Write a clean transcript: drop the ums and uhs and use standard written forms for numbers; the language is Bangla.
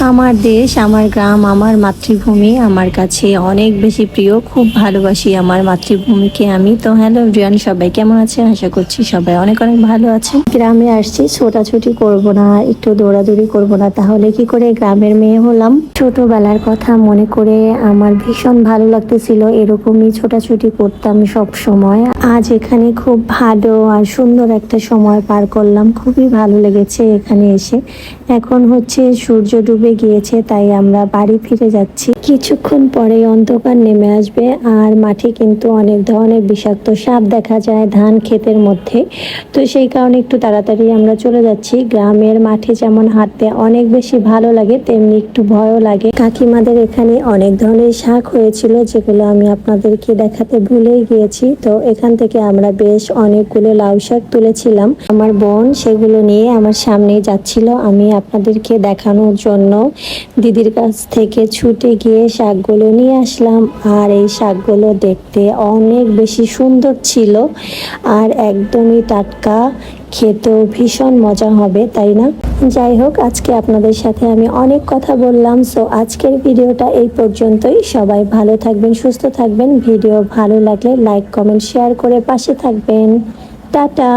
আমার দেশ, আমার গ্রাম, আমার মাতৃভূমি আমার কাছে অনেক বেশি প্রিয়। খুব ভালোবাসি আমার মাতৃভূমিকে আমি। তো হ্যালো এভরিওয়ান, সবাই কেমন আছেন? আশা করছি সবাই অনেক অনেক ভালো আছেন। গ্রামে আসছি, ছোটাছুটি করব না, একটু দৌড়াদৌড়ি করব না, তাহলে কি করে গ্রামের মেয়ে হলাম? ছোটবেলার কথা মনে করে আমার ভীষণ ভালো লাগতেছিল। এরকমই ছোটাছুটি করতাম সব সময়। আজ এখানে খুব ভালো আর সুন্দর একটা সময় পার করলাম। খুবই ভালো লেগেছে এখানে এসে। এখন হচ্ছে সূর্য ডুবে গিয়েছে, তাই আমরা বাড়ি ফিরে যাচ্ছি। কিছুক্ষণ পরে অন্ধকার নেমে আসবে আর মাঠে কিন্তু অনেক ধরনের বিষাক্ত সাপ দেখা যায় ধান ক্ষেতের মধ্যে। তো সেই কারণে একটু তাড়াতাড়ি আমরা চলে যাচ্ছি। গ্রামের মাঠে যেমন হাঁটতে অনেক বেশি ভালো লাগে, তেমনি একটু ভয়ও লাগে। কাকিমাদের এখানে অনেক ধরনের শাক হয়েছিল, যেগুলো আমি আপনাদেরকে দেখাতে ভুলেই গিয়েছি। তো এখান থেকে আমরা বেশ অনেকগুলো লাউ শাক তুলেছিলাম। আমার বোন সেগুলো নিয়ে আমার সামনেই যাচ্ছিল, আমি আপনাদেরকে দেখানোর জন্য দিদির কাছ থেকে ছুটে গিয়ে শাকগুলো নিয়ে আসলাম। আর এই শাকগুলো দেখতে অনেক বেশি সুন্দর ছিল আর একদমই টাটকা, খেতেও ভীষণ মজা হবে, তাই না? যাই হোক, আজকে আপনাদের সাথে আমি অনেক কথা বললাম। সো আজকের ভিডিওটা এই পর্যন্তই। সবাই ভালো থাকবেন, সুস্থ থাকবেন। ভিডিও ভালো লাগলে লাইক, কমেন্ট, শেয়ার করে পাশে থাকবেন। টাটা।